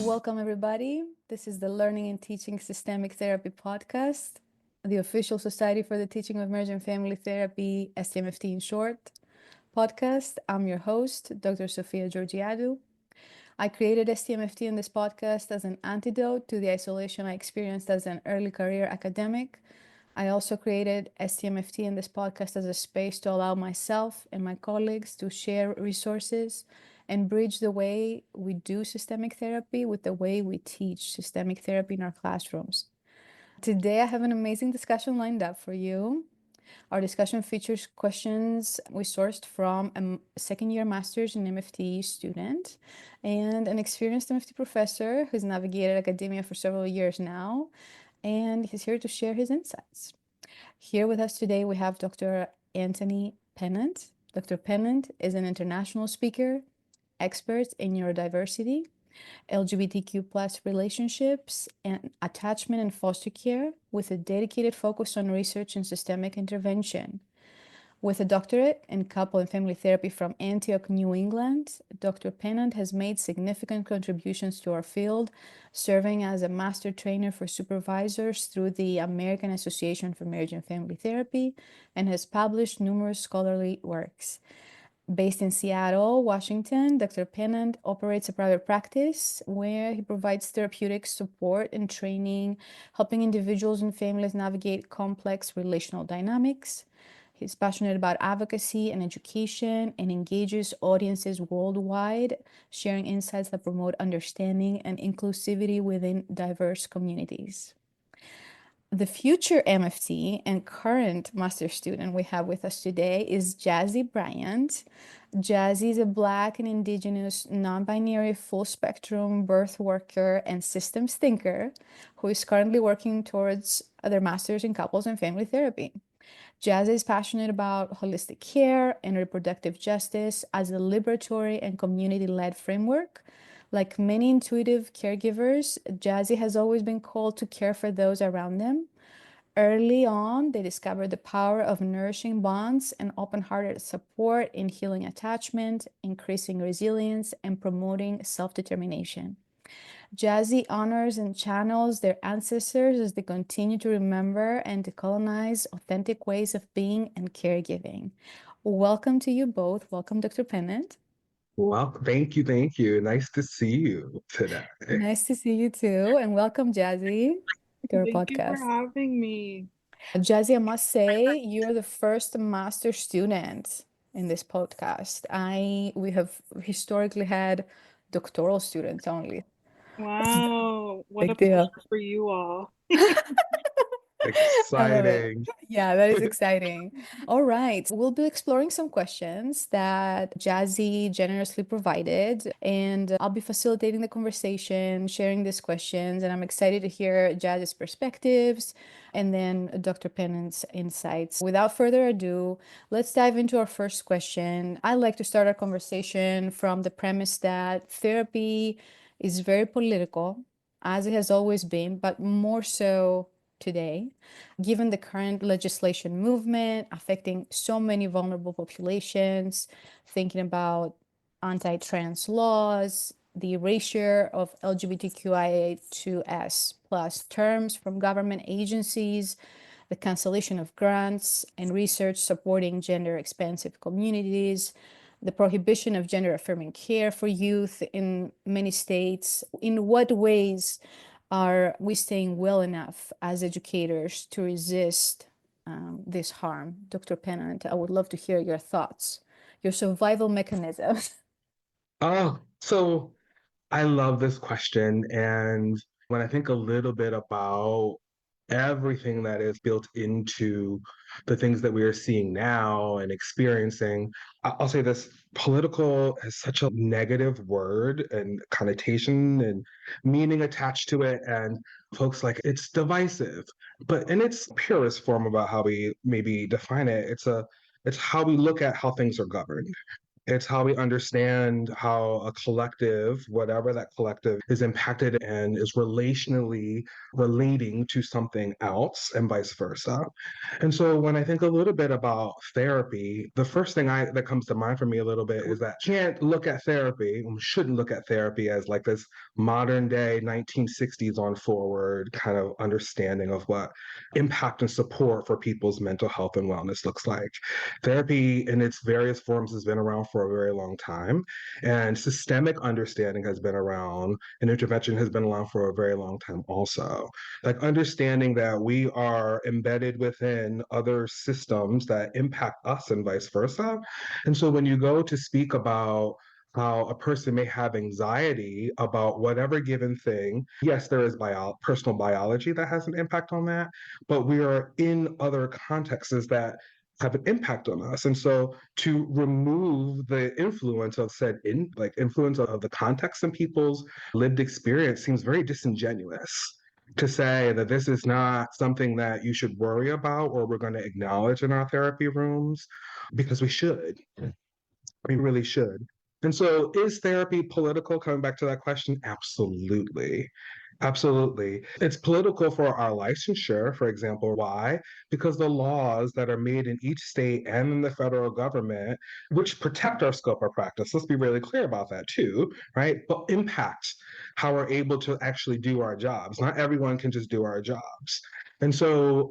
Welcome, everybody. This is the Learning and Teaching Systemic Therapy podcast, the official Society for the Teaching of Marriage and Family Therapy, STMFT in short, podcast. I'm your host, Dr. Sofia Georgiadou. I created STMFT in this podcast as an antidote to the isolation I experienced as an early career academic. I also created STMFT in this podcast as a space to allow myself and my colleagues to share resources and bridge the way we do systemic therapy with the way we teach systemic therapy in our classrooms. Today, I have an amazing discussion lined up for you. Our discussion features questions we sourced from a second-year master's in MFT student and an experienced MFT professor who's navigated academia for several years now, and he's here to share his insights. Here with us today, we have Dr. Anthony Pennant. Dr. Pennant is an international speaker, expert in neurodiversity, LGBTQ plus relationships, and attachment and foster care, with a dedicated focus on research and systemic intervention. With a doctorate in couple and family therapy from Antioch, New England, Dr. Pennant has made significant contributions to our field, serving as a master trainer for supervisors through the American Association for Marriage and Family Therapy, and has published numerous scholarly works. Based in Seattle, Washington, Dr. Pennant operates a private practice where he provides therapeutic support and training, helping individuals and families navigate complex relational dynamics. He's passionate about advocacy and education and engages audiences worldwide, sharing insights that promote understanding and inclusivity within diverse communities. The future MFT and current master student we have with us today is Jazzy Bryant. Jazzy is a Black and Indigenous, non-binary, full-spectrum birth worker and systems thinker who is currently working towards their master's in couples and family therapy. Jazzy is passionate about holistic care and reproductive justice as a liberatory and community-led framework. Like many intuitive caregivers, Jazzy has always been called to care for those around them. Early on, they discovered the power of nourishing bonds and open-hearted support in healing attachment, increasing resilience, and promoting self-determination. Jazzy honors and channels their ancestors as they continue to remember and decolonize authentic ways of being and caregiving. Welcome to you both. Welcome, Dr. Pennant. Well, thank you, thank you. Nice to see you today. Nice to see you too. And welcome, Jazzy, to our Thank you for podcast. having me. Jazzy, I must say, you're the first master student in this podcast. We have historically had doctoral students only. It's a Wow, what a big deal. pleasure for you all. I love it. Exciting. Yeah, that is exciting. All right. We'll be exploring some questions that Jazzy generously provided, and I'll be facilitating the conversation, sharing these questions, and I'm excited to hear Jazzy's perspectives and then Dr. Pennant's insights. Without further ado, let's dive into our first question. I like to start our conversation from the premise that therapy is very political, as it has always been, but more so today, given the current legislation movement affecting so many vulnerable populations, thinking about anti-trans laws, the erasure of LGBTQIA2S plus terms from government agencies, the cancellation of grants and research supporting gender-expansive communities, the prohibition of gender-affirming care for youth in many states. In what ways are we staying well enough as educators to resist this harm? Dr. Pennant, I would love to hear your thoughts, your survival mechanisms. So I love this question. And when I think a little bit about everything that is built into the things that we are seeing now and experiencing, I'll say this: political is such a negative word and connotation and meaning attached to it. And folks like it's divisive, but in its purest form about how we maybe define it, it's how we look at how things are governed. It's how we understand how a collective, whatever that collective, is impacted and is relationally relating to something else and vice versa. And so when I think a little bit about therapy, the first thing that comes to mind for me a little bit is that you can't look at therapy, we shouldn't look at therapy as like this modern day 1960s on forward kind of understanding of what impact and support for people's mental health and wellness looks like. Therapy in its various forms has been around for a very long time, and systemic understanding has been around, and intervention has been around for a very long time also. Like understanding that we are embedded within other systems that impact us and vice versa. And so when you go to speak about how a person may have anxiety about whatever given thing. Yes, there is personal biology that has an impact on that, but we are in other contexts that have an impact on us. And so to remove the influence of influence of the context in people's lived experience seems very disingenuous to say that this is not something that you should worry about or we're going to acknowledge in our therapy rooms, because we should. We really should. And so, is therapy political? Coming back to that question, absolutely. Absolutely. It's political for our licensure, for example. Why? Because the laws that are made in each state and in the federal government, which protect our scope of practice, let's be really clear about that too, right? But impact how we're able to actually do our jobs. Not everyone can just do our jobs. And so,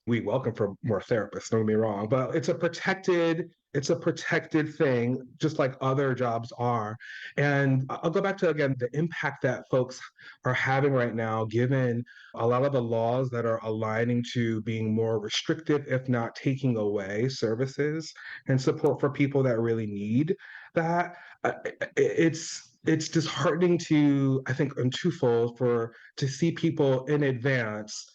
we welcome for more therapists, don't get me wrong, but it's a protected thing, just like other jobs are. And I'll go back to, again, the impact that folks are having right now, given a lot of the laws that are aligning to being more restrictive, if not taking away services and support for people that really need that. It's disheartening to, I think, on twofold, to see people in advance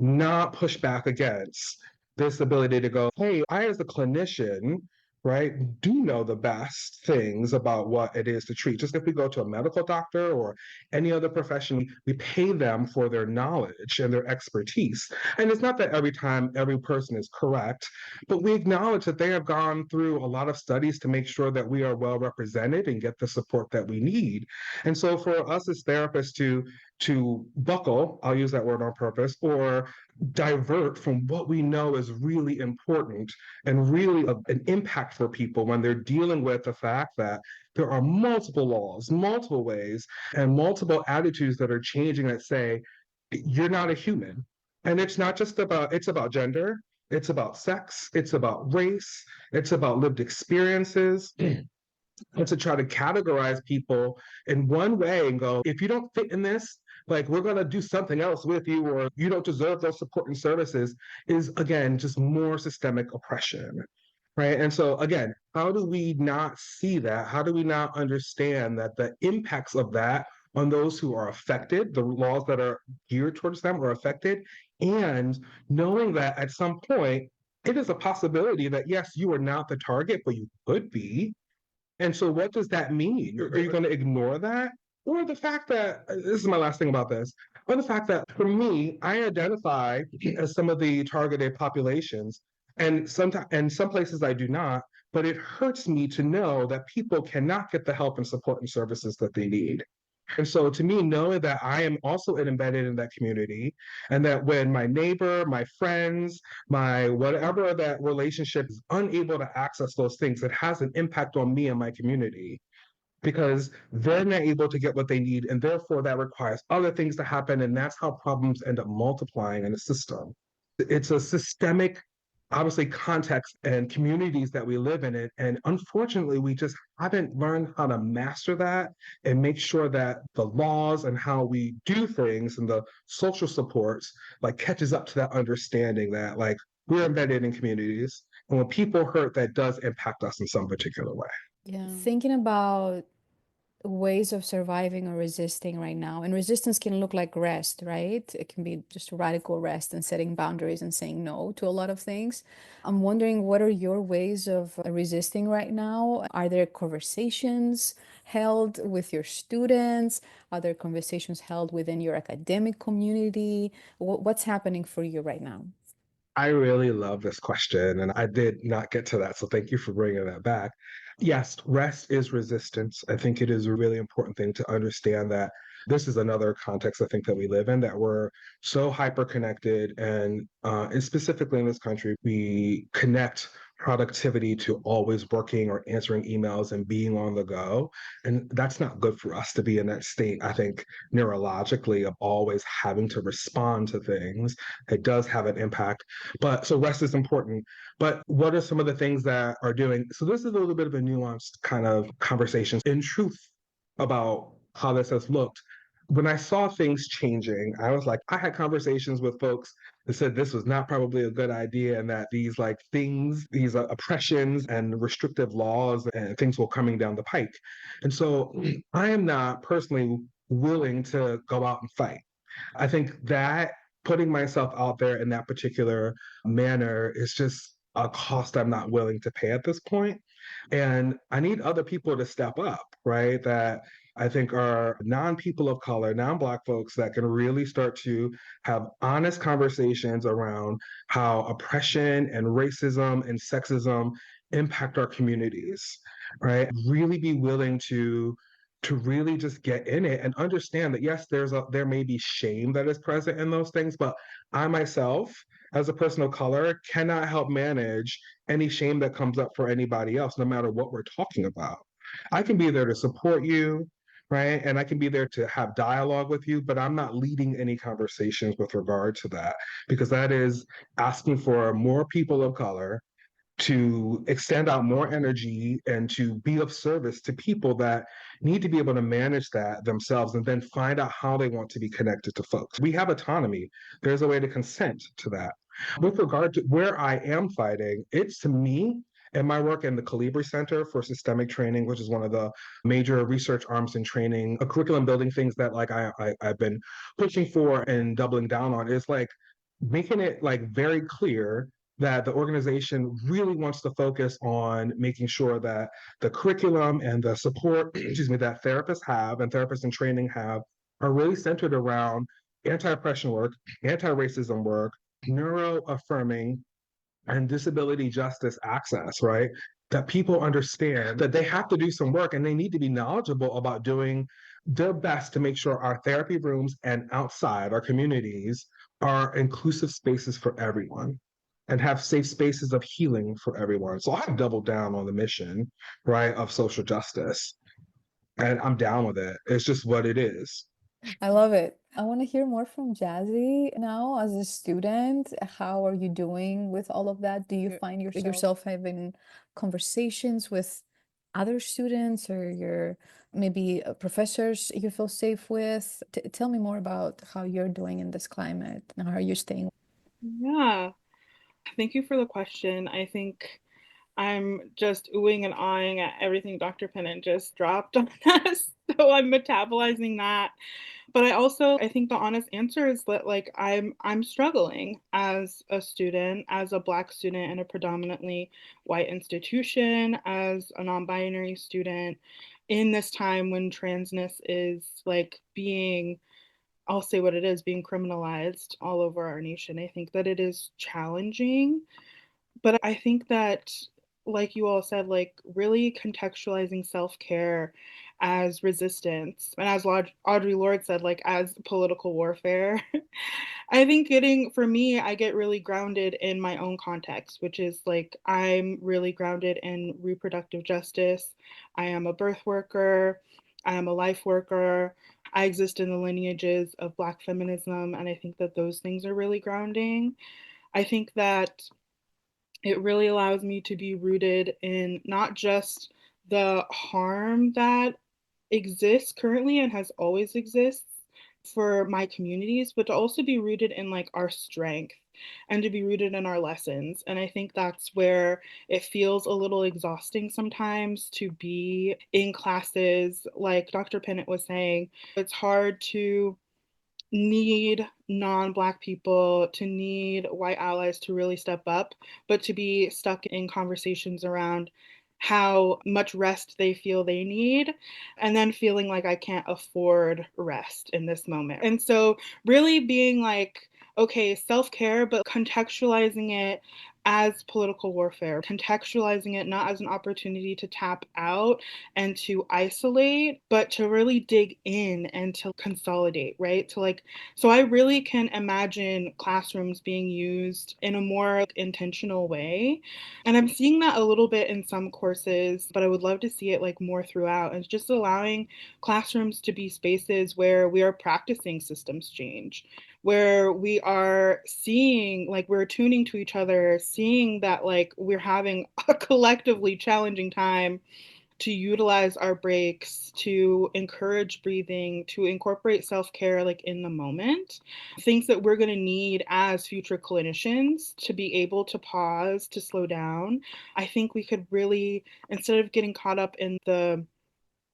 not push back against this ability to go, hey, I as a clinician, right, do know the best things about what it is to treat. Just if we go to a medical doctor or any other profession, we pay them for their knowledge and their expertise. And it's not that every time every person is correct, but we acknowledge that they have gone through a lot of studies to make sure that we are well represented and get the support that we need. And so for us as therapists to buckle, I'll use that word on purpose, or divert from what we know is really important and really an impact for people when they're dealing with the fact that there are multiple laws, multiple ways, and multiple attitudes that are changing that say, you're not a human. And it's about gender, it's about sex, it's about race, it's about lived experiences. And to try to categorize people in one way and go, if you don't fit in this, like we're going to do something else with you, or you don't deserve those support and services, is again just more systemic oppression. Right. And so, again, how do we not see that? How do we not understand that the impacts of that on those who are affected, the laws that are geared towards them are affected, and knowing that at some point, it is a possibility that, yes, you are not the target, but you could be. And so what does that mean? Are you going to ignore that? Or the fact that, this is my last thing about this, or the fact that for me, I identify as some of the targeted populations, and sometimes, and some places I do not, but it hurts me to know that people cannot get the help and support and services that they need. And so to me, knowing that I am also embedded in that community, and that when my neighbor, my friends, my whatever that relationship is unable to access those things, it has an impact on me and my community, because they're not able to get what they need. And therefore that requires other things to happen. And that's how problems end up multiplying in the system. It's a systemic, obviously, context and communities that we live in it. And unfortunately, we just haven't learned how to master that and make sure that the laws and how we do things and the social supports like catches up to that understanding that like we're embedded in communities. And when people hurt, that does impact us in some particular way. Yeah. Thinking about ways of surviving or resisting right now. And resistance can look like rest, right? It can be just radical rest and setting boundaries and saying no to a lot of things. I'm wondering, what are your ways of resisting right now? Are there conversations held with your students? Are there conversations held within your academic community? What's happening for you right now? I really love this question, and I did not get to that, so thank you for bringing that back. Yes, rest is resistance. I think it is a really important thing to understand that this is another context I think that we live in, that we're so hyper connected, and specifically in this country, we connect productivity to always working or answering emails and being on the go. And that's not good for us to be in that state, I think, neurologically, of always having to respond to things. It does have an impact. But so rest is important. But what are some of the things that are doing? So this is a little bit of a nuanced kind of conversation in truth about how this has looked. When I saw things changing, I was like, I had conversations with folks that said this was not probably a good idea, and that these like things, these oppressions and restrictive laws and things were coming down the pike. And so I am not personally willing to go out and fight. I think that putting myself out there in that particular manner is just a cost I'm not willing to pay at this point. And I need other people to step up, right? That I think are non people of color, non Black folks that can really start to have honest conversations around how oppression and racism and sexism impact our communities, right? Really be willing to really just get in it and understand that yes, there may be shame that is present in those things, but I myself, as a person of color, cannot help manage any shame that comes up for anybody else, no matter what we're talking about. I can be there to support you, right? And I can be there to have dialogue with you, but I'm not leading any conversations with regard to that, because that is asking for more people of color to extend out more energy and to be of service to people that need to be able to manage that themselves and then find out how they want to be connected to folks. We have autonomy. There's a way to consent to that. With regard to where I am fighting, it's to me and my work in the Calibri Center for Systemic Training, which is one of the major research arms in training, a curriculum building things that like I've been pushing for and doubling down on, is like making it like very clear that the organization really wants to focus on making sure that the curriculum and the support, excuse me, that therapists have and therapists in training have are really centered around anti-oppression work, anti-racism work, neuro-affirming, and disability justice access, right? That people understand that they have to do some work and they need to be knowledgeable about doing their best to make sure our therapy rooms and outside our communities are inclusive spaces for everyone and have safe spaces of healing for everyone. So I've doubled down on the mission, right, of social justice. And I'm down with it. It's just what it is. I love it. I want to hear more from Jazzy now as a student. How are you doing with all of that? Do you find yourself having conversations with other students or your maybe professors you feel safe with? Tell me more about how you're doing in this climate and how are you staying? Yeah. Thank you for the question. I think I'm just oohing and ahhing at everything Dr. Pennant just dropped on us. So I'm metabolizing that. But I think the honest answer is that like I'm struggling as a student, as a Black student in a predominantly white institution, as a non-binary student in this time when transness is like being, I'll say what it is, being criminalized all over our nation. I think that it is challenging, but I think that, like you all said, like really contextualizing self-care as resistance and as Audre Lorde said, like as political warfare. I think for me, I get really grounded in my own context, which is like I'm really grounded in reproductive justice. I am a birth worker. I am a life worker. I exist in the lineages of Black feminism. And I think that those things are really grounding. I think that it really allows me to be rooted in not just the harm that exists currently and has always exists for my communities, but to also be rooted in like our strength and to be rooted in our lessons. And I think that's where it feels a little exhausting sometimes to be in classes like Dr. Pennant was saying. It's hard to need non-Black people, to need white allies to really step up, but to be stuck in conversations around how much rest they feel they need, and then feeling like I can't afford rest in this moment. And so really being like okay, self-care, but contextualizing it as political warfare, contextualizing it not as an opportunity to tap out and to isolate, but to really dig in and to consolidate, right? To like, so I really can imagine classrooms being used in a more intentional way. And I'm seeing that a little bit in some courses, but I would love to see it like more throughout. And just allowing classrooms to be spaces where we are practicing systems change, where we are seeing, like, we're tuning to each other, seeing that, like, we're having a collectively challenging time to utilize our breaks, to encourage breathing, to incorporate self care, like, in the moment. Things that we're going to need as future clinicians to be able to pause, to slow down. I think we could really, instead of getting caught up in the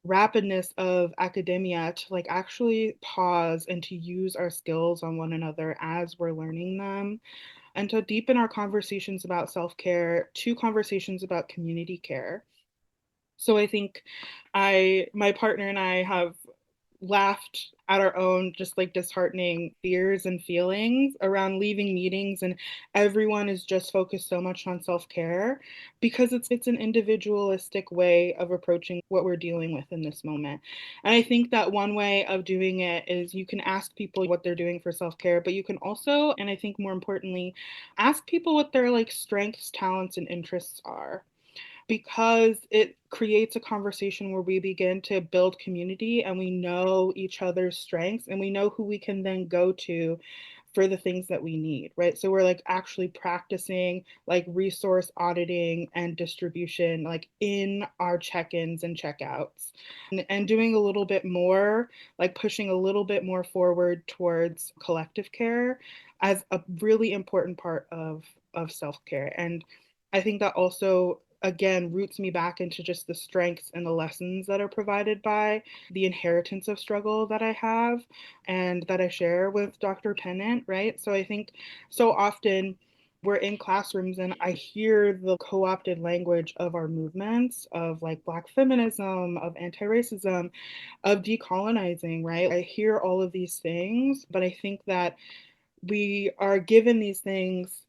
rapidness of academia, to like actually pause and to use our skills on one another as we're learning them, and to deepen our conversations about self-care to conversations about community care. So I think my partner and I have laughed at our own just like disheartening fears and feelings around leaving meetings, and everyone is just focused so much on self-care because it's an individualistic way of approaching what we're dealing with in this moment. And I think that one way of doing it is you can ask people what they're doing for self-care, but you can also, and I think more importantly, ask people what their like strengths, talents, and interests are, because it creates a conversation where we begin to build community and we know each other's strengths and we know who we can then go to for the things that we need, right? So we're like actually practicing like resource auditing and distribution, like in our check-ins and checkouts, and doing a little bit more, like pushing a little bit more forward towards collective care as a really important part of self-care. And I think that also again roots me back into just the strengths and the lessons that are provided by the inheritance of struggle that I have and that I share with Dr. Pennant, right? So I think so often we're in classrooms and I hear the co opted language of our movements, of like Black feminism, of anti racism, of decolonizing, right? I hear all of these things, but I think that we are given these things,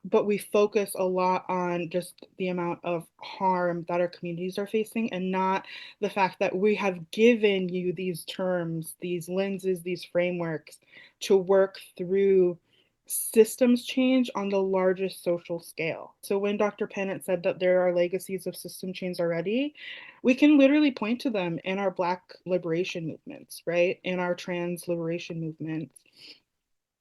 but we focus a lot on just the amount of harm that our communities are facing and not the fact that we have given you these terms, these lenses, these frameworks to work through systems change on the largest social scale. So when Dr. Pennant said that there are legacies of system change already, we can literally point to them in our Black liberation movements, right? In our trans liberation movements,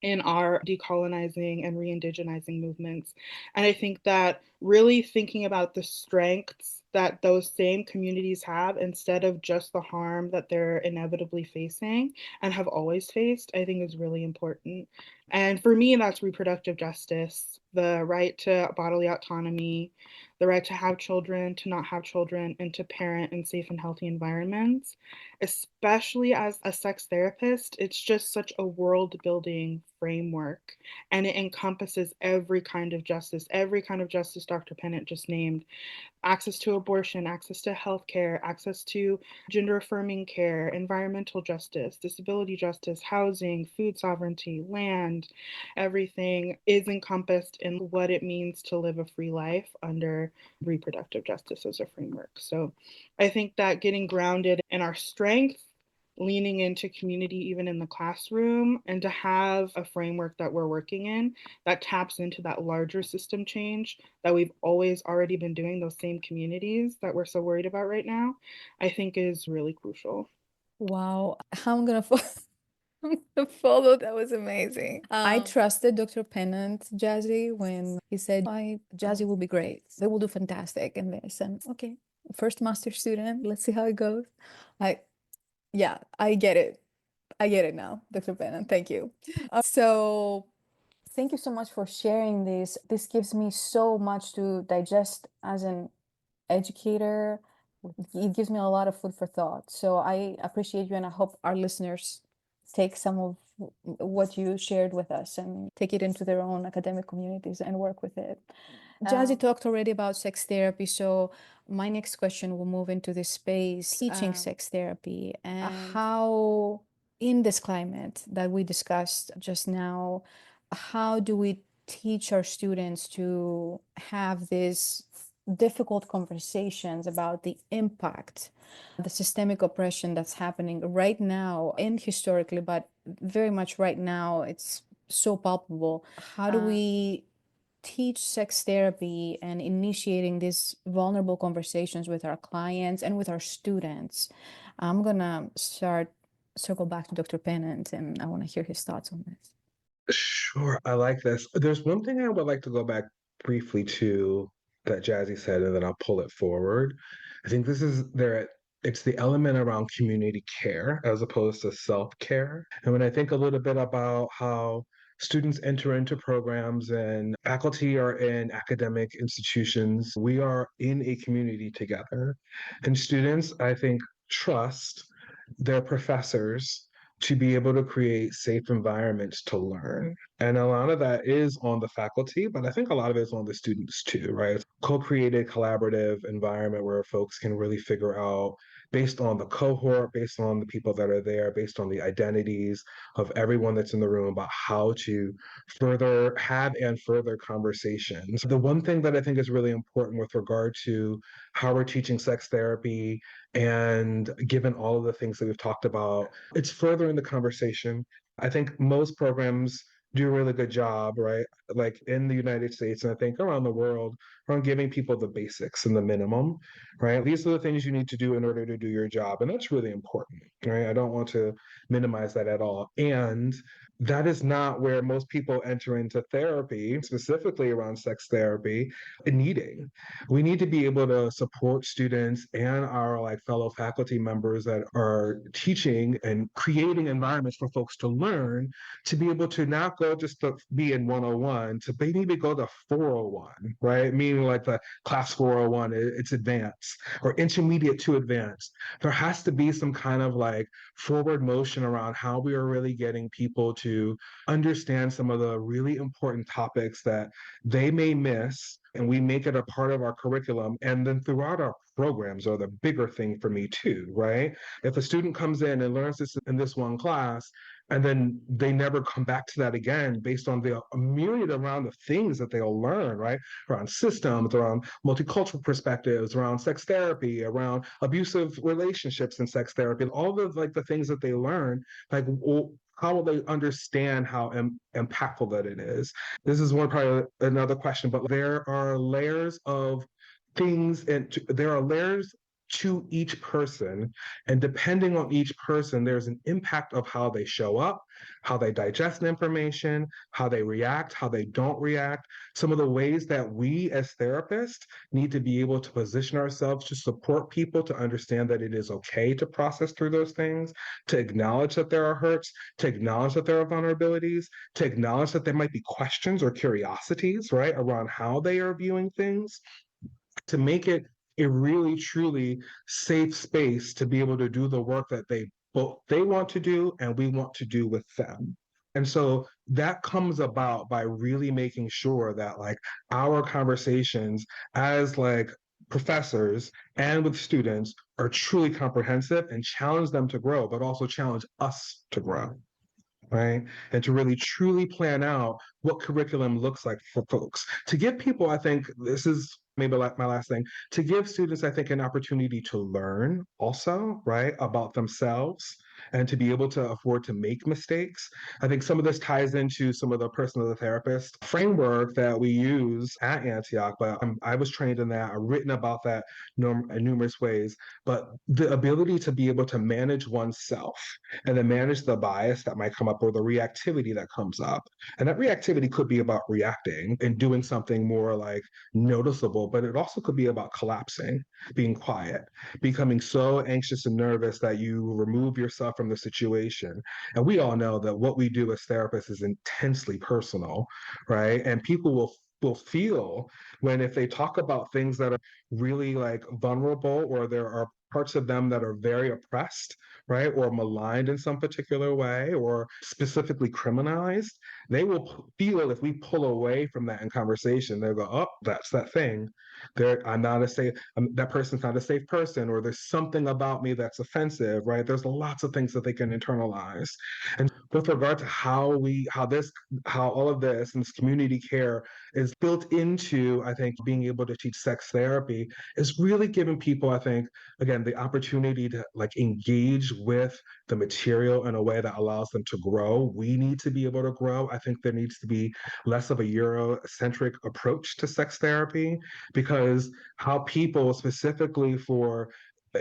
in our decolonizing and re-indigenizing movements. And I think that really thinking about the strengths that those same communities have instead of just the harm that they're inevitably facing and have always faced, I think is really important. And for me, that's reproductive justice, the right to bodily autonomy, the right to have children, to not have children, and to parent in safe and healthy environments. Especially as a sex therapist, it's just such a world building framework, and it encompasses every kind of justice Dr. Pennant just named: access to abortion, access to healthcare, access to gender affirming care, environmental justice, disability justice, housing, food sovereignty, land. Everything is encompassed in what it means to live a free life under reproductive justice as a framework. So I think that getting grounded in our strength, leaning into community even in the classroom, and to have a framework that we're working in that taps into that larger system change that we've always already been doing, those same communities that we're so worried about right now, I think is really crucial. Wow, how I'm gonna follow. I'm gonna follow. That was amazing. I trusted Dr. Pennant, Jazzy, when he said, Jazzy will be great. They will do fantastic in this. And okay, first master student, let's see how it goes. Yeah, I get it. I get it now, Dr. Pennant. Thank you. So thank you so much for sharing this. This gives me so much to digest as an educator. It gives me a lot of food for thought. So I appreciate you, and I hope our listeners take some of what you shared with us and take it into their own academic communities and work with it. Jazzy talked already about sex therapy, so my next question will move into this space, teaching sex therapy, and how in this climate that we discussed just now, how do we teach our students to have these difficult conversations about the impact, the systemic oppression that's happening right now and historically, but very much right now, it's so palpable. How do we teach sex therapy and initiating these vulnerable conversations with our clients and with our students? I'm gonna circle back to Dr. Pennant, and I want to hear his thoughts on this. Sure, I like this. There's one thing I would like to go back briefly to that Jazzy said, and then I'll pull it forward. I think this is there. It's the element around community care as opposed to self-care. And when I think a little bit about how students enter into programs and faculty are in academic institutions, we are in a community together. And students, I think, trust their professors to be able to create safe environments to learn. And a lot of that is on the faculty, but I think a lot of it is on the students too, right? It's a co-created collaborative environment where folks can really figure out, based on the cohort, based on the people that are there, based on the identities of everyone that's in the room, about how to further have and further conversations. The one thing that I think is really important with regard to how we're teaching sex therapy, and given all of the things that we've talked about, it's furthering the conversation. I think most programs do a really good job, right? Like in the United States, and I think around the world, around giving people the basics and the minimum, right? These are the things you need to do in order to do your job. And that's really important, right? I don't want to minimize that at all. And that is not where most people enter into therapy, specifically around sex therapy, needing. We need to be able to support students and our like fellow faculty members that are teaching and creating environments for folks to learn, to be able to not go just to be in 101, to maybe go to 401, right? Meaning like the class 401, it's advanced or intermediate to advanced. There has to be some kind of like forward motion around how we are really getting people to understand some of the really important topics that they may miss, and we make it a part of our curriculum. And then throughout our programs are the bigger thing for me too, right? If a student comes in and learns this in this one class, and then they never come back to that again based on the myriad around of things that they'll learn, right? Around systems, around multicultural perspectives, around sex therapy, around abusive relationships and sex therapy, and all of like the things that they learn, like how will they understand how impactful that it is? This is one probably another question, but there are layers of things, and there are layers to each person, and depending on each person, there's an impact of how they show up, how they digest information, how they react, how they don't react. Some of the ways that we as therapists need to be able to position ourselves to support people to understand that it is okay to process through those things, to acknowledge that there are hurts, to acknowledge that there are vulnerabilities, to acknowledge that there might be questions or curiosities, right, around how they are viewing things, to make it a really truly safe space to be able to do the work that they want to do and we want to do with them. And so that comes about by really making sure that like our conversations as like professors and with students are truly comprehensive and challenge them to grow, but also challenge us to grow, right? And to really truly plan out what curriculum looks like for folks. To give people, I think this is maybe like my last thing, to give students, I think, an opportunity to learn also, right, about themselves and to be able to afford to make mistakes. I think some of this ties into some of the personal therapist framework that we use at Antioch, but I was trained in that, I've written about that in numerous ways, but the ability to be able to manage oneself and then manage the bias that might come up or the reactivity that comes up. And that reactivity could be about reacting and doing something more like noticeable, but it also could be about collapsing, being quiet, becoming so anxious and nervous that you remove yourself from the situation. And we all know that what we do as therapists is intensely personal, right? And people will feel when if they talk about things that are really like vulnerable, or there are parts of them that are very oppressed, right, or maligned in some particular way, or specifically criminalized, they will feel if we pull away from that in conversation, they'll go, oh, that's that thing. I'm not a safe, that person's not a safe person, or there's something about me that's offensive, right? There's lots of things that they can internalize. And with regard to how all of this and this community care is built into, I think, being able to teach sex therapy is really giving people, I think, again, the opportunity to like engage with the material in a way that allows them to grow. We need to be able to grow. I think there needs to be less of a Eurocentric approach to sex therapy, because how people, specifically for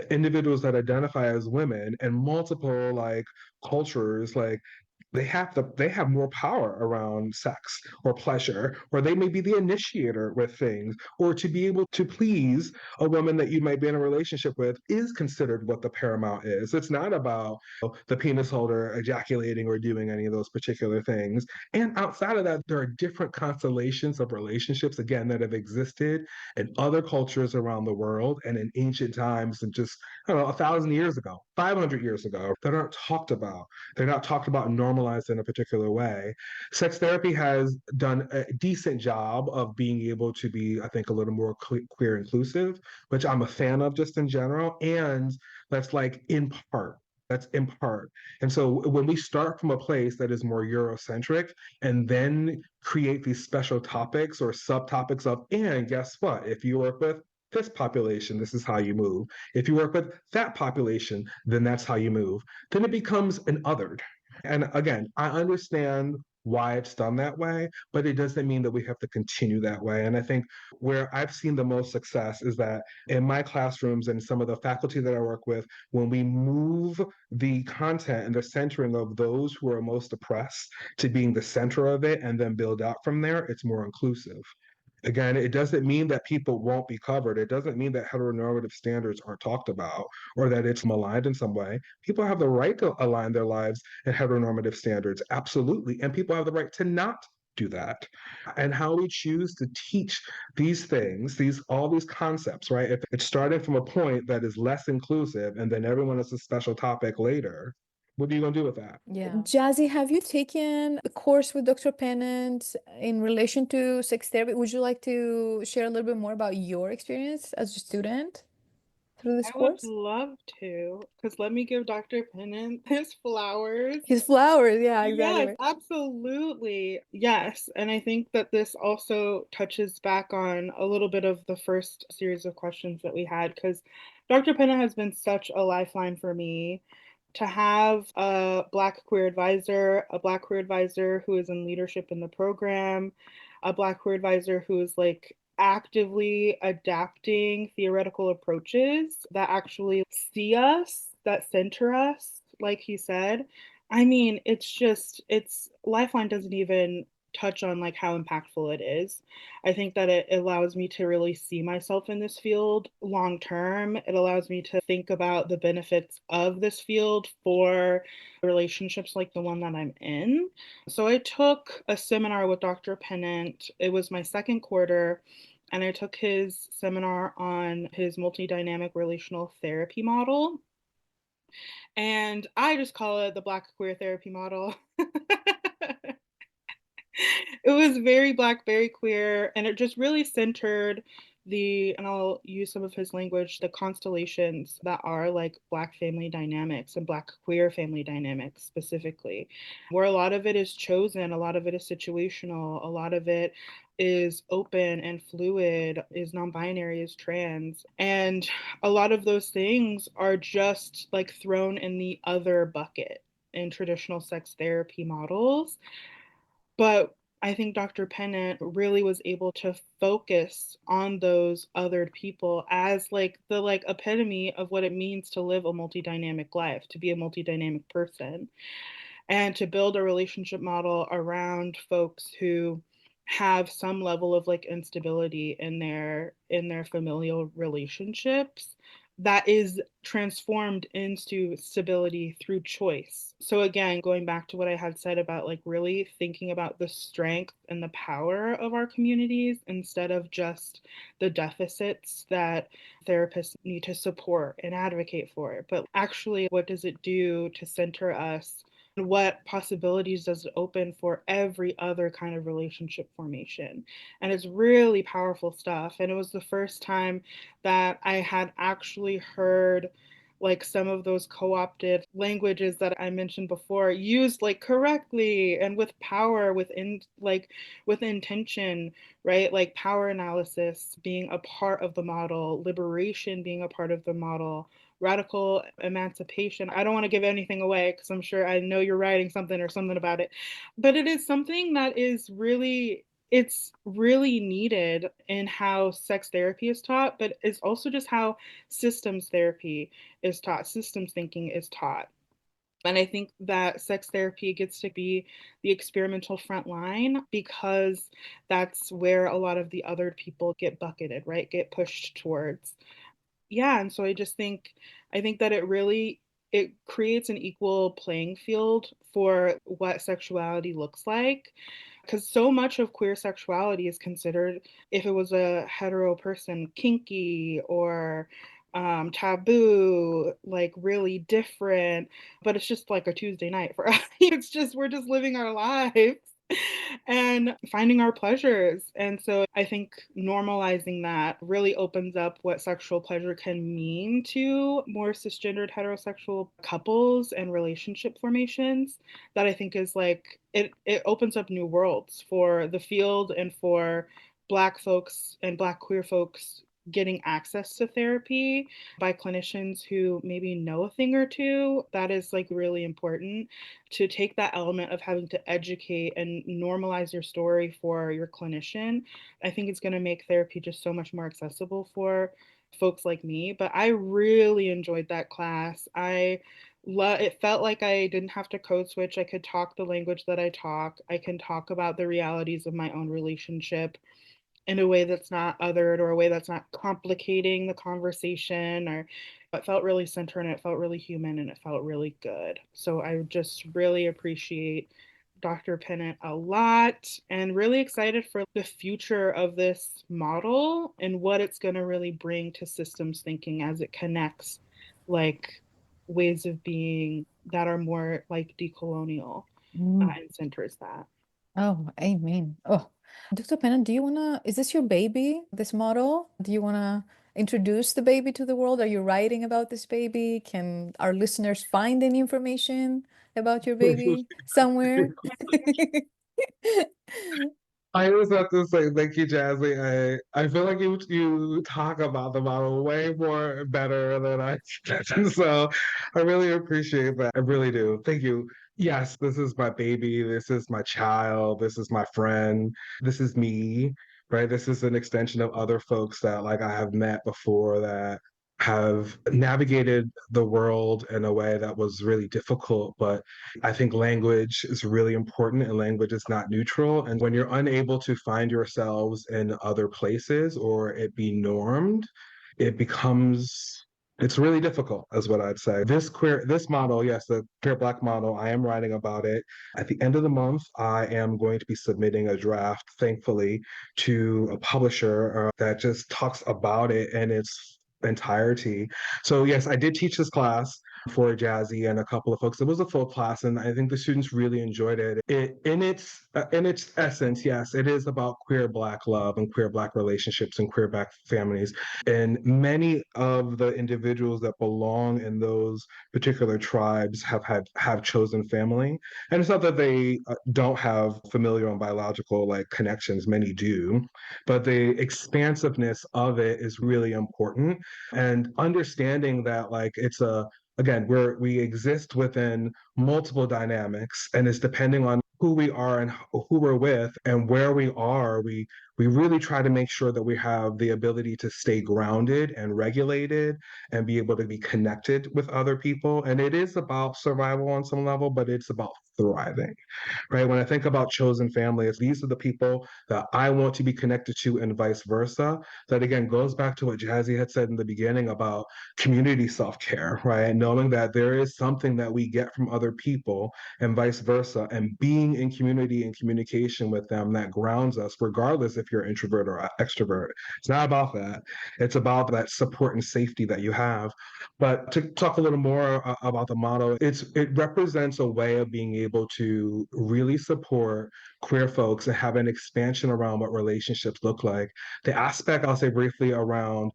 individuals that identify as women and multiple like cultures, like they have more power around sex or pleasure, or they may be the initiator with things, or to be able to please a woman that you might be in a relationship with is considered what the paramount is. It's not about the penis holder ejaculating or doing any of those particular things. And outside of that, there are different constellations of relationships, again, that have existed in other cultures around the world and in ancient times, and just, I don't know, 1,000 years ago, 500 years ago, that aren't talked about. They're not talked about and normalized in a particular way. Sex therapy has done a decent job of being able to be, I think, a little more queer inclusive, which I'm a fan of just in general. And that's like in part. That's in part. And so when we start from a place that is more Eurocentric and then create these special topics or subtopics of, and guess what? If you work with this population, this is how you move. If you work with that population, then that's how you move. Then it becomes an othered. And again, I understand why it's done that way, but it doesn't mean that we have to continue that way. And I think where I've seen the most success is that in my classrooms and some of the faculty that I work with, when we move the content and the centering of those who are most oppressed to being the center of it and then build out from there, it's more inclusive. Again, it doesn't mean that people won't be covered. It doesn't mean that heteronormative standards aren't talked about or that it's maligned in some way. People have the right to align their lives in heteronormative standards, absolutely. And people have the right to not do that. And how we choose to teach these things, all these concepts, right? If it's starting from a point that is less inclusive and then everyone is a special topic later, what are you going to do with that? Yeah. Jazzy, have you taken a course with Dr. Pennant in relation to sex therapy? Would you like to share a little bit more about your experience as a student through this I would course? love to, because let me give Dr. Pennant his flowers. His flowers, yeah, Yes, exactly. absolutely. Yes. And I think that this also touches back on a little bit of the first series of questions that we had, because Dr. Pennant has been such a lifeline for me to have a Black queer advisor who is in leadership in the program, a Black queer advisor who is like actively adapting theoretical approaches that actually see us, that center us, like he said. I mean, it's Lifeline doesn't even touch on like how impactful it is. I think that it allows me to really see myself in this field long term. It allows me to think about the benefits of this field for relationships like the one that I'm in. So I took a seminar with Dr. Pennant. It was my second quarter, and I took his seminar on his multi-dynamic relational therapy model. And I just call it the Black queer therapy model. It was very Black, very queer, and it just really centered and I'll use some of his language, the constellations that are like Black family dynamics and Black queer family dynamics specifically, where a lot of it is chosen, a lot of it is situational, a lot of it is open and fluid, is non-binary, is trans. And a lot of those things are just like thrown in the other bucket in traditional sex therapy models. But I think Dr. Pennant really was able to focus on those othered people as like the like epitome of what it means to live a multi-dynamic life, to be a multi-dynamic person, and to build a relationship model around folks who have some level of like instability in their familial relationships that is transformed into stability through choice. So again, going back to what I had said about like really thinking about the strength and the power of our communities instead of just the deficits that therapists need to support and advocate for, but actually what does it do to center us what possibilities does it open for every other kind of relationship formation? And it's really powerful stuff. And it was the first time that I had actually heard like some of those co-opted languages that I mentioned before used like correctly and with power, with intention, right? Like power analysis being a part of the model, liberation being a part of the model, radical emancipation. I don't want to give anything away because I'm sure I know you're writing something or something about it, but it is something that is really, it's really needed in how sex therapy is taught, but it's also just how systems therapy is taught, systems thinking is taught. And I think that sex therapy gets to be the experimental front line because that's where a lot of the other people get bucketed, right? Get pushed towards. Yeah, and so I think that it creates an equal playing field for what sexuality looks like, because so much of queer sexuality is considered, if it was a hetero person, kinky or taboo, like really different, but it's just like a Tuesday night for us. It's just, we're just living our lives and finding our pleasures. And so I think normalizing that really opens up what sexual pleasure can mean to more cisgendered heterosexual couples and relationship formations. That I think is like it opens up new worlds for the field and for Black folks and Black queer folks getting access to therapy by clinicians who maybe know a thing or two. That is like really important, to take that element of having to educate and normalize your story for your clinician. I think it's going to make therapy just so much more accessible for folks like me. But I really enjoyed that class. It felt like I didn't have to code switch. I could talk the language that I talk. I can talk about the realities of my own relationship in a way that's not othered or a way that's not complicating the conversation, or it felt really centered and it felt really human and it felt really good. So I just really appreciate Dr. Pennant a lot and really excited for the future of this model and what it's going to really bring to systems thinking as it connects like ways of being that are more like decolonial Mm. and centers that. Oh, amen. Oh, Dr. Pennant, is this your baby, this model? Do you wanna introduce the baby to the world? Are you writing about this baby? Can our listeners find any information about your baby somewhere? I was about to say thank you, Jazzy. I feel like you talk about the model way more better than I can. So I really appreciate that. I really do. Thank you. Yes, this is my baby. This is my child. This is my friend. This is me, right? This is an extension of other folks that like I have met before that have navigated the world in a way that was really difficult, but I think language is really important and language is not neutral. And when you're unable to find yourselves in other places or it be normed, it becomes it's really difficult, is what I'd say. This model, yes, the queer Black model, I am writing about it. At the end of the month, I am going to be submitting a draft, thankfully, to a publisher that just talks about it in its entirety. So yes, I did teach this class for Jazzy and a couple of folks. It was a full class, and I think the students really enjoyed it. In its essence, yes, it is about queer Black love and queer Black relationships and queer Black families. And many of the individuals that belong in those particular tribes have chosen family. And it's not that they don't have familial and biological like connections. Many do, but the expansiveness of it is really important. And understanding that like it's a again, we exist within multiple dynamics, and it's depending on who we are and who we're with and where we are. We really try to make sure that we have the ability to stay grounded and regulated and be able to be connected with other people. And it is about survival on some level, but it's about thriving, right? When I think about chosen family, these are the people that I want to be connected to and vice versa. That again goes back to what Jazzy had said in the beginning about community self-care, right? Knowing that there is something that we get from other people and vice versa, and being in community and communication with them that grounds us, regardless if if you're introvert or extrovert. It's not about that. It's about that support and safety that you have. But to talk a little more about the model, it represents a way of being able to really support queer folks and have an expansion around what relationships look like. The aspect I'll say briefly around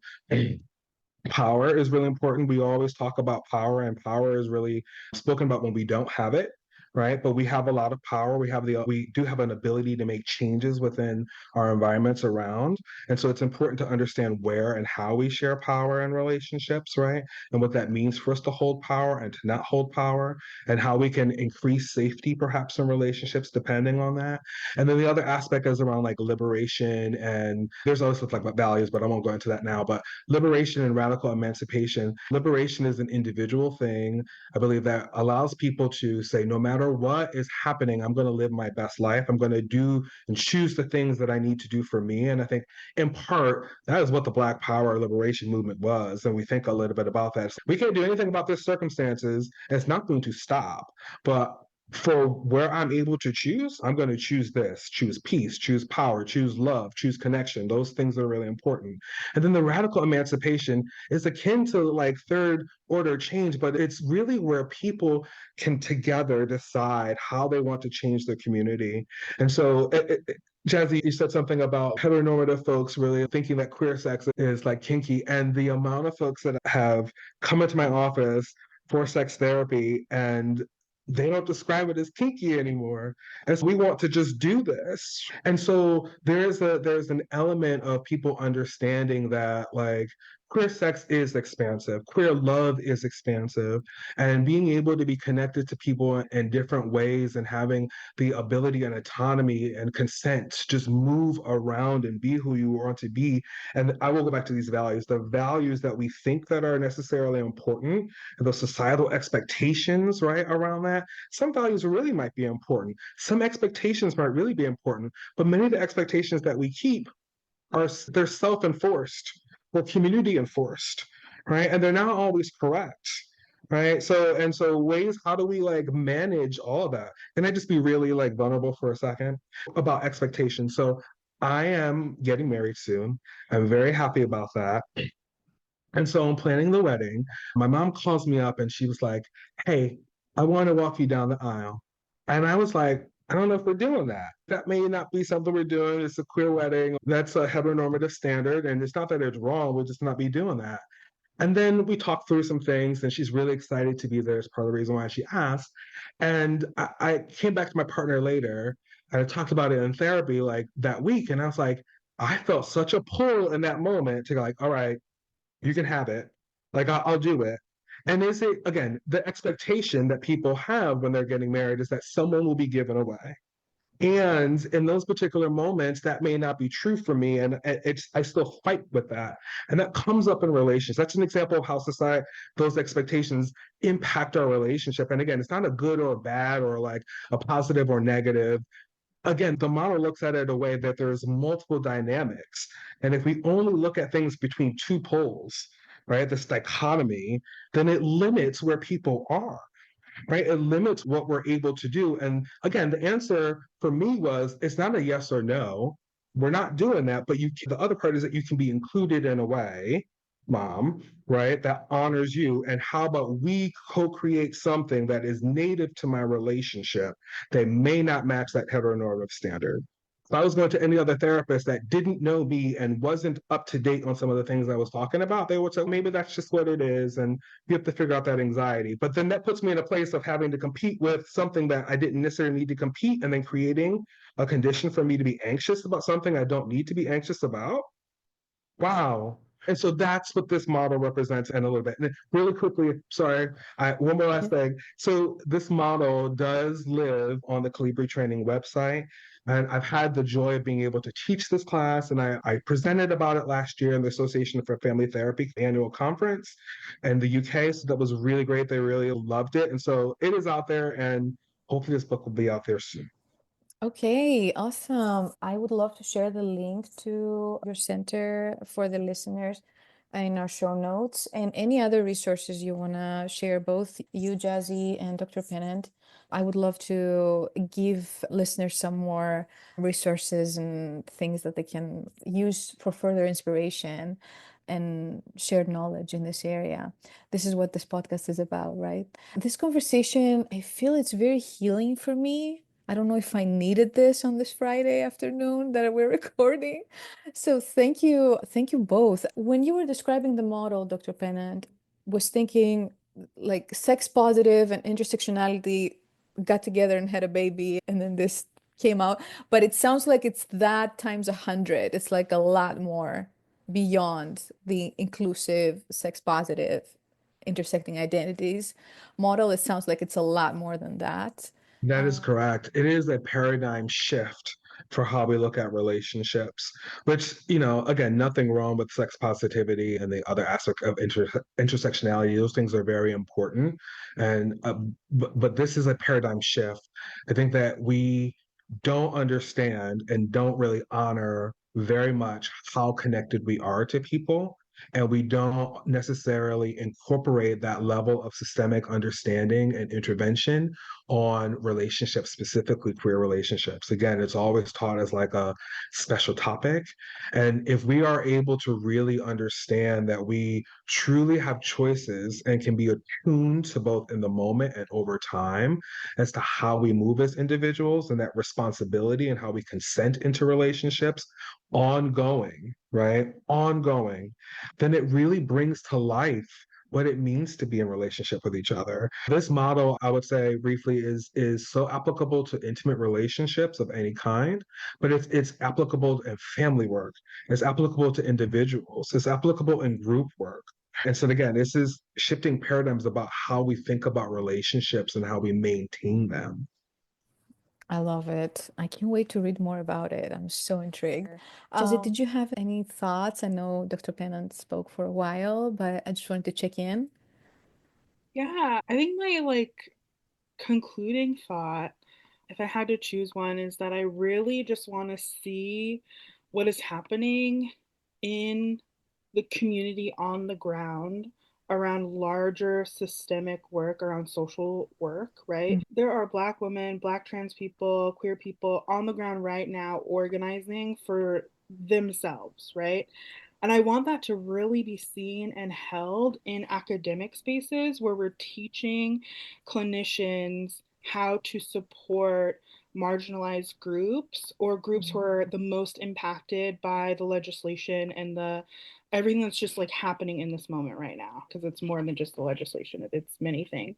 power is really important. We always talk about power, and power is really spoken about when we don't have it, right? But we have a lot of power. We do have an ability to make changes within our environments around. And so it's important to understand where and how we share power in relationships, right? And what that means for us to hold power and to not hold power, and how we can increase safety perhaps in relationships depending on that. And then the other aspect is around like liberation, and there's also like values, but I won't go into that now. But liberation and radical emancipation. Liberation is an individual thing, I believe, that allows people to say, no matter what is happening, I'm going to live my best life. I'm going to do and choose the things that I need to do for me. And I think in part, that is what the Black Power liberation movement was. And we think a little bit about that. We can't do anything about this circumstances. And it's not going to stop. But for where I'm able to choose, I'm going to choose this, choose peace, choose power, choose love, choose connection. Those things are really important. And then the radical emancipation is akin to like third order change, but it's really where people can together decide how they want to change their community. And so Jazzy, you said something about heteronormative folks really thinking that queer sex is like kinky, and the amount of folks that have come into my office for sex therapy and they don't describe it as kinky anymore. And so we want to just do this. And so there's an element of people understanding that like queer sex is expansive, queer love is expansive, and being able to be connected to people in different ways and having the ability and autonomy and consent to just move around and be who you want to be. And I will go back to these values, the values that we think that are necessarily important, and those societal expectations, right, around that. Some values really might be important. Some expectations might really be important, but many of the expectations that we keep they're self-enforced or community enforced, right? And they're not always correct, right? So ways, how do we like manage all of that? Can I just be really like vulnerable for a second about expectations? So I am getting married soon. I'm very happy about that. And so I'm planning the wedding. My mom calls me up and she was like, hey, I want to walk you down the aisle. And I was like, I don't know if we're doing that. That may not be something we're doing. It's a queer wedding. That's a heteronormative standard. And it's not that it's wrong. We'll just not be doing that. And then we talked through some things, and she's really excited to be there. It's part of the reason why she asked. And I came back to my partner later, and I talked about it in therapy like that week. And I was like, I felt such a pull in that moment to go like, all right, you can have it. Like, I'll do it. And they say, again, the expectation that people have when they're getting married is that someone will be given away. And in those particular moments, that may not be true for me. And I still fight with that. And that comes up in relations. That's an example of how society, those expectations impact our relationship. And again, it's not a good or a bad or like a positive or negative. Again, the model looks at it a way that there's multiple dynamics. And if we only look at things between two poles, right, this dichotomy, then it limits where people are, right? It limits what we're able to do. And again, the answer for me was it's not a yes or no. We're not doing that, but the other part is that you can be included in a way, mom, right, that honors you. And how about we co-create something that is native to my relationship that may not match that heteronormative standard? If I was going to any other therapist that didn't know me and wasn't up to date on some of the things I was talking about, they would say, maybe that's just what it is. And you have to figure out that anxiety. But then that puts me in a place of having to compete with something that I didn't necessarily need to compete, and then creating a condition for me to be anxious about something I don't need to be anxious about. Wow. And so that's what this model represents in a little bit. And really quickly, sorry, one more last thing. So this model does live on the Calibri Training website. And I've had the joy of being able to teach this class. And I presented about it last year in the Association for Family Therapy annual conference in the UK. So that was really great. They really loved it. And so it is out there, and hopefully this book will be out there soon. Okay, awesome. I would love to share the link to your center for the listeners in our show notes, and any other resources you want to share, both you, Jazzy, and Dr. Pennant. I would love to give listeners some more resources and things that they can use for further inspiration and shared knowledge in this area. This is what this podcast is about, right? This conversation, I feel it's very healing for me. I don't know if I needed this on this Friday afternoon that we're recording. So thank you both. When you were describing the model, Dr. Pennant, was thinking like sex positive and intersectionality got together and had a baby, and then this came out. But it sounds like it's that times 100. It's like a lot more beyond the inclusive, sex positive, intersecting identities model. It sounds like it's a lot more than that. That is correct. It is a paradigm shift for how we look at relationships, which, again, nothing wrong with sex positivity and the other aspect of intersectionality. Those things are very important. But this is a paradigm shift. I think that we don't understand and don't really honor very much how connected we are to people. And we don't necessarily incorporate that level of systemic understanding and intervention on relationships, specifically queer relationships. Again, it's always taught as like a special topic. And if we are able to really understand that we truly have choices and can be attuned to both in the moment and over time as to how we move as individuals and that responsibility and how we consent into relationships ongoing, right? Ongoing, then it really brings to life what it means to be in relationship with each other. This model, I would say briefly, is so applicable to intimate relationships of any kind, but it's applicable in family work, it's applicable to individuals, it's applicable in group work. And so again, this is shifting paradigms about how we think about relationships and how we maintain them. I love it. I can't wait to read more about it. I'm so intrigued. Jazzy, did you have any thoughts? I know Dr. Pennant spoke for a while, but I just wanted to check in. Yeah, I think my concluding thought, if I had to choose one, is that I really just want to see what is happening in the community on the ground around larger systemic work around social work, right? There are Black women, Black trans people, queer people on the ground right now organizing for themselves, right? And I want that to really be seen and held in academic spaces where we're teaching clinicians how to support marginalized groups or groups who are the most impacted by the legislation and the everything that's just happening in this moment right now, because it's more than just the legislation, it's many things.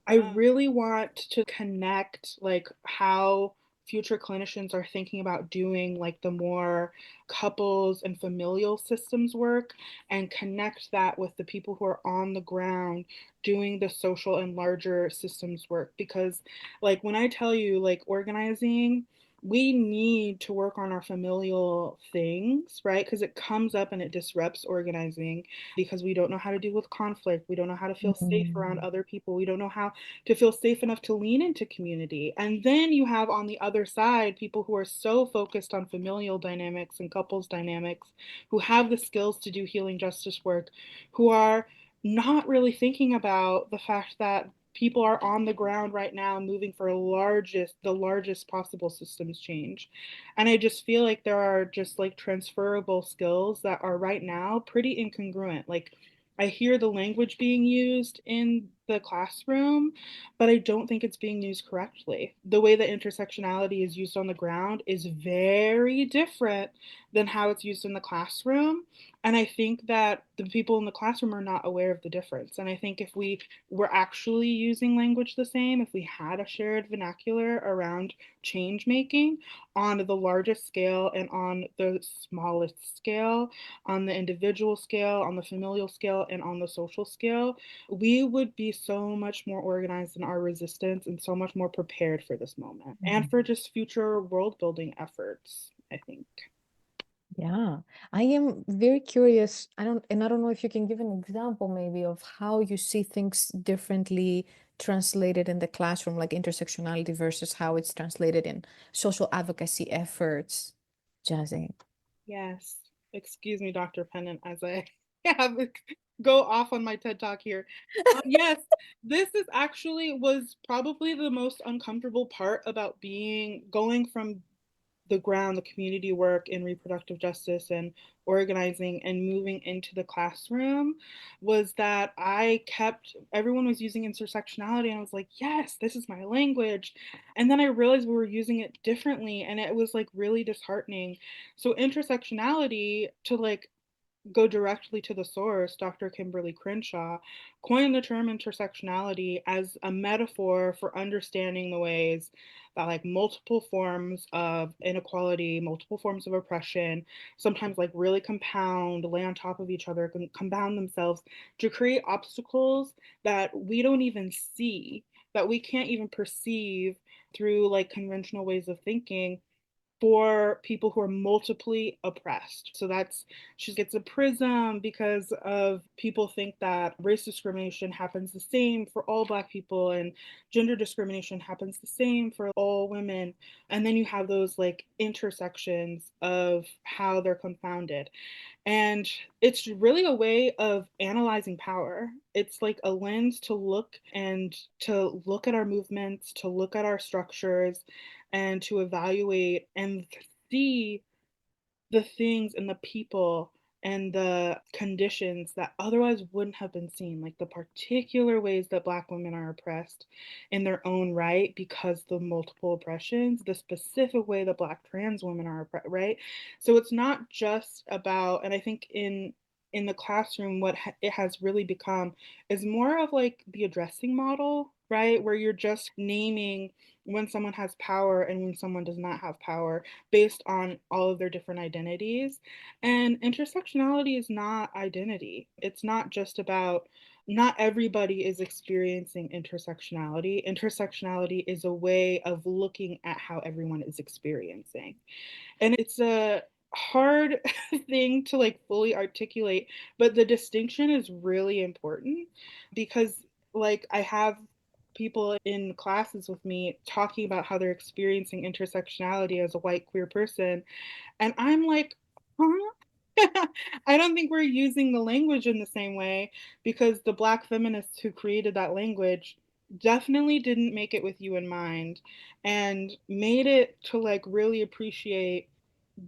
I really want to connect how future clinicians are thinking about doing the more couples and familial systems work and connect that with the people who are on the ground doing the social and larger systems work, because when I tell you organizing, we need to work on our familial things, right? Because it comes up and it disrupts organizing because we don't know how to deal with conflict. We don't know how to feel safe around other people. We don't know how to feel safe enough to lean into community. And then you have on the other side people who are so focused on familial dynamics and couples dynamics, who have the skills to do healing justice work, who are not really thinking about the fact that people are on the ground right now moving for the largest possible systems change. And I just feel like there are just transferable skills that are right now pretty incongruent. I hear the language being used in the classroom, but I don't think it's being used correctly. The way that intersectionality is used on the ground is very different than how it's used in the classroom. And I think that the people in the classroom are not aware of the difference. And I think if we were actually using language the same, if we had a shared vernacular around change making on the largest scale and on the smallest scale, on the individual scale, on the familial scale, and on the social scale, we would be so much more organized in our resistance and so much more prepared for this moment and for just future world building efforts, I think. Yeah, I am very curious. I don't know if you can give an example maybe of how you see things differently translated in the classroom, like intersectionality versus how it's translated in social advocacy efforts, Jazzy. Yes. Excuse me, Dr. Pennant, as I Yeah, go off on my TED Talk here. Yes, this is actually was probably the most uncomfortable part about going from the ground, the community work in reproductive justice and organizing and moving into the classroom was that everyone was using intersectionality and I was like, yes, this is my language. And then I realized we were using it differently and it was like really disheartening. So intersectionality, to like go directly to the source, Dr. Kimberly Crenshaw coined the term intersectionality as a metaphor for understanding the ways that like multiple forms of inequality, multiple forms of oppression, sometimes like really lay on top of each other, can compound themselves to create obstacles that we don't even see, that we can't even perceive through like conventional ways of thinking for people who are multiply oppressed. So that's, she gets a prism because of people think that race discrimination happens the same for all Black people and gender discrimination happens the same for all women. And then you have those like intersections of how they're confounded. And it's really a way of analyzing power. It's like a lens to look at our movements, to look at our structures, and to evaluate and see the things and the people and the conditions that otherwise wouldn't have been seen, like the particular ways that Black women are oppressed in their own right because the multiple oppressions, the specific way that Black trans women are oppressed, right? So it's not just about, and I think in the classroom, it has really become is more of like the addressing model, right? Where you're just naming when someone has power and when someone does not have power based on all of their different identities. And intersectionality is not identity. It's not just about, not everybody is experiencing intersectionality. Intersectionality is a way of looking at how everyone is experiencing. And it's a hard thing to like fully articulate, but the distinction is really important because like I have people in classes with me talking about how they're experiencing intersectionality as a white queer person and I'm like, huh? I don't think we're using the language in the same way because the Black feminists who created that language definitely didn't make it with you in mind and made it to like really appreciate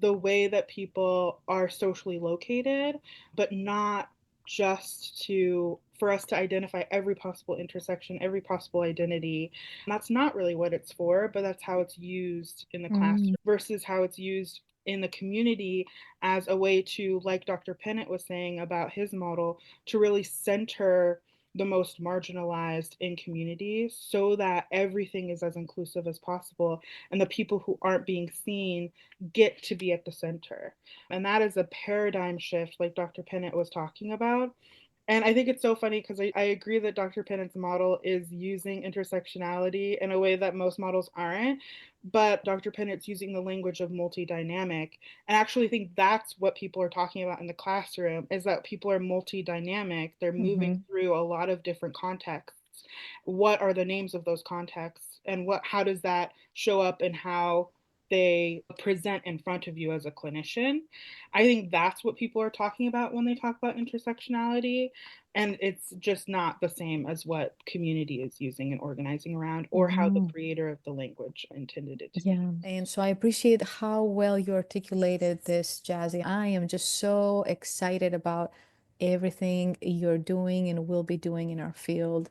the way that people are socially located, but not just to for us to identify every possible intersection, every possible identity. And that's not really what it's for, but that's how it's used in the classroom versus how it's used in the community as a way to, like Dr. Pennant was saying about his model, to really center the most marginalized in communities so that everything is as inclusive as possible and the people who aren't being seen get to be at the center. And that is a paradigm shift, like Dr. Pennant was talking about. And I think it's so funny because I agree that Dr. Pennant's model is using intersectionality in a way that most models aren't. But Dr. Pennant's using the language of multi-dynamic. And I actually think that's what people are talking about in the classroom is that people are multi-dynamic. They're moving through a lot of different contexts. What are the names of those contexts? And how does that show up in how they present in front of you as a clinician? I think that's what people are talking about when they talk about intersectionality. And it's just not the same as what community is using and organizing around or how the creator of the language intended it to be. Yeah. And so I appreciate how well you articulated this, Jazzy. I am just so excited about everything you're doing and will be doing in our field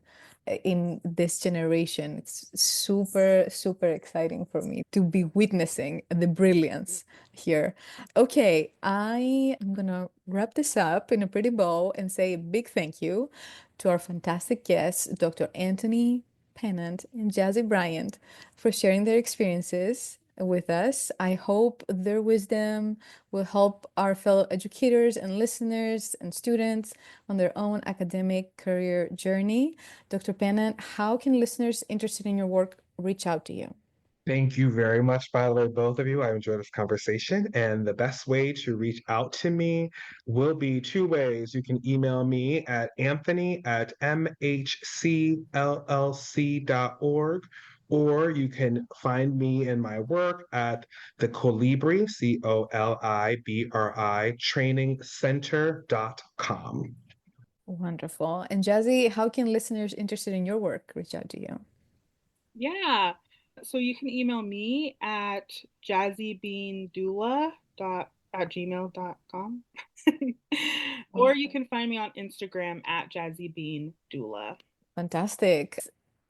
in this generation. It's super, super exciting for me to be witnessing the brilliance here. Okay, I am gonna wrap this up in a pretty bow and say a big thank you to our fantastic guests, Dr. Anthony Pennant and Jazzy Bryant, for sharing their experiences with us. I hope their wisdom will help our fellow educators and listeners and students on their own academic career journey. Dr. Pennant, how can listeners interested in your work reach out to you? Thank you very much, Viola, both of you. I enjoyed this conversation. And the best way to reach out to me will be two ways. You can email me at anthony@mhcllc.org, or you can find me in my work at the Colibri, COLIBRI, trainingcenter.com. Wonderful. And Jazzy, how can listeners interested in your work reach out to you? Yeah. So you can email me at jazzybeandoula@gmail.com. Or you can find me on Instagram at jazzybeandoula. Fantastic.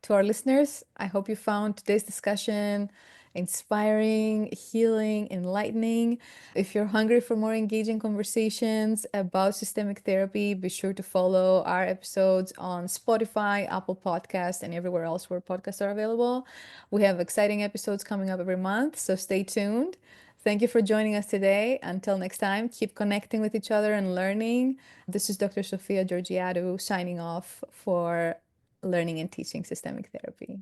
To our listeners, I hope you found today's discussion inspiring, healing, enlightening. If you're hungry for more engaging conversations about systemic therapy, be sure to follow our episodes on Spotify, Apple Podcasts, and everywhere else where podcasts are available. We have exciting episodes coming up every month, so stay tuned. Thank you for joining us today. Until next time, keep connecting with each other and learning. This is Dr. Sofia Georgiadou signing off for Learning and Teaching Systemic Therapy.